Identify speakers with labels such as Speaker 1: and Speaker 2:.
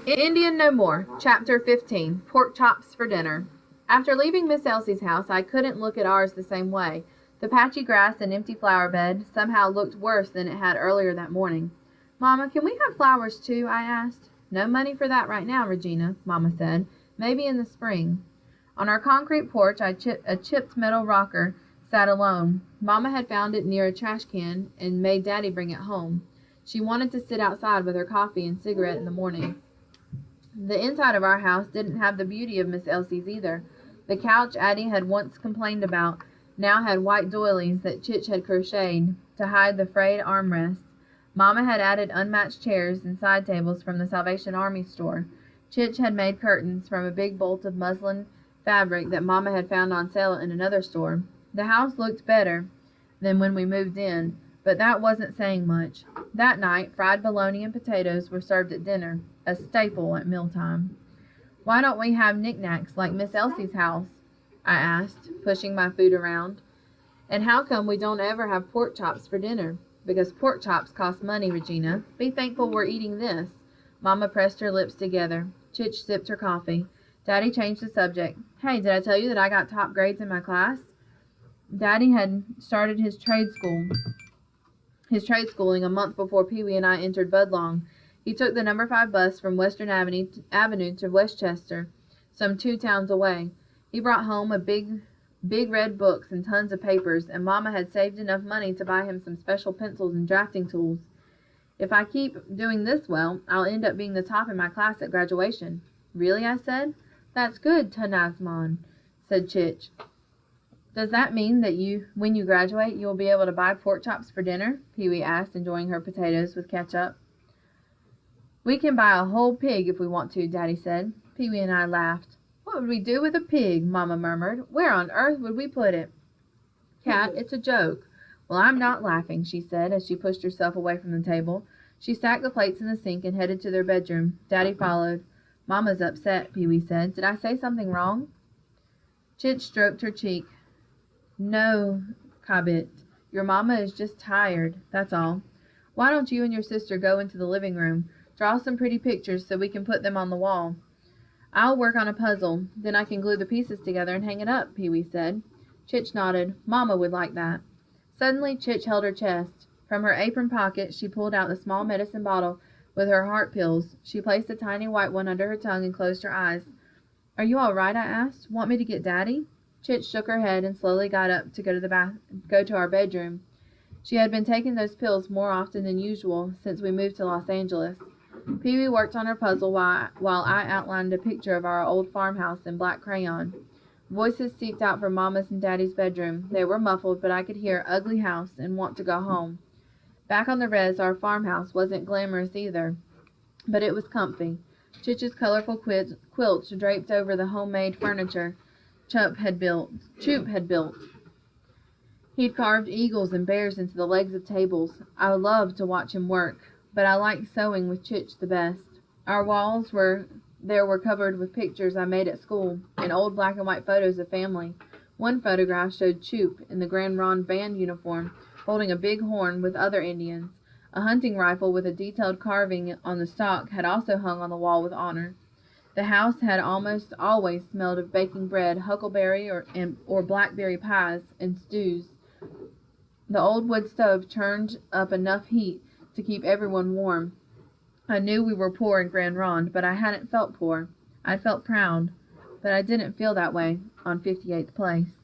Speaker 1: Indian No More, Chapter 15, Pork Chops for Dinner. After leaving Miss Elsie's house, I couldn't look at ours the same way. The patchy grass and empty flower bed somehow looked worse than it had earlier that morning. Mama, can we have flowers too? I asked. No money for that right now, Regina, Mama said. Maybe in the spring. On our concrete porch, a chipped metal rocker sat alone. Mama had found it near a trash can and made Daddy bring it home. She wanted to sit outside with her coffee and cigarette in the morning. The inside of our house didn't have the beauty of Miss Elsie's either. The couch Addie had once complained about now had white doilies that Chich had crocheted to hide the frayed armrests. Mama had added unmatched chairs and side tables from the Salvation Army store. Chich had made curtains from a big bolt of muslin fabric that Mama had found on sale in another store. The house looked better than when we moved in, but that wasn't saying much. That night, fried bologna and potatoes were served at dinner, a staple at mealtime. Why don't we have knickknacks like Miss Elsie's house? I asked, pushing my food around. And how come we don't ever have pork chops for dinner? Because pork chops cost money, Regina. Be thankful we're eating this. Mama pressed her lips together. Chich sipped her coffee. Daddy changed the subject. Hey, did I tell you that I got top grades in my class? Daddy had started his trade schooling a month before Pee-wee and I entered Budlong. He took the number 5 bus from Western Avenue to Westchester, some 2 towns away. He brought home a big red books and tons of papers, and Mama had saved enough money to buy him some special pencils and drafting tools. If I keep doing this well, I'll end up being the top in my class at graduation. Really? I said. That's good, Tanazman, said Chich. Does that mean that when you graduate, you will be able to buy pork chops for dinner? Pee-wee asked, enjoying her potatoes with ketchup. We can buy a whole pig if we want to, Daddy said. Pee-wee and I laughed. What would we do with a pig? Mama murmured. Where on earth would we put it? Cat, it's a joke. Well, I'm not laughing, she said, as she pushed herself away from the table. She stacked the plates in the sink and headed to their bedroom. Daddy followed. Mama's upset, Pee-wee said. Did I say something wrong? Chich stroked her cheek. No, Kabit. Your mama is just tired, that's all. Why don't you and your sister go into the living room? Draw some pretty pictures so we can put them on the wall. I'll work on a puzzle. Then I can glue the pieces together and hang it up, Pee-wee said. Chich nodded. Mama would like that. Suddenly, Chich held her chest. From her apron pocket, she pulled out the small medicine bottle with her heart pills. She placed a tiny white one under her tongue and closed her eyes. Are you all right? I asked. Want me to get Daddy? Chich shook her head and slowly got up to go to our bedroom. She had been taking those pills more often than usual since we moved to Los Angeles. Pee-wee worked on her puzzle while I outlined a picture of our old farmhouse in black crayon. Voices seeped out from Mama's and Daddy's bedroom. They were muffled, but I could hear ugly house and want to go home. Back on the res, our farmhouse wasn't glamorous either, but it was comfy. Chich's colorful quilts draped over the homemade furniture Choop had built. He'd carved eagles and bears into the legs of tables. I loved to watch him work, but I liked sewing with Chich the best. Our walls were covered with pictures I made at school and old black and white photos of family. One photograph showed Choop in the Grand Ronde band uniform, holding a big horn with other Indians. A hunting rifle with a detailed carving on the stock had also hung on the wall with honor. The house had almost always smelled of baking bread, huckleberry or blackberry pies, and stews. The old wood stove churned up enough heat to keep everyone warm. I knew we were poor in Grand Ronde, but I hadn't felt poor. I felt proud, but I didn't feel that way on 58th Place.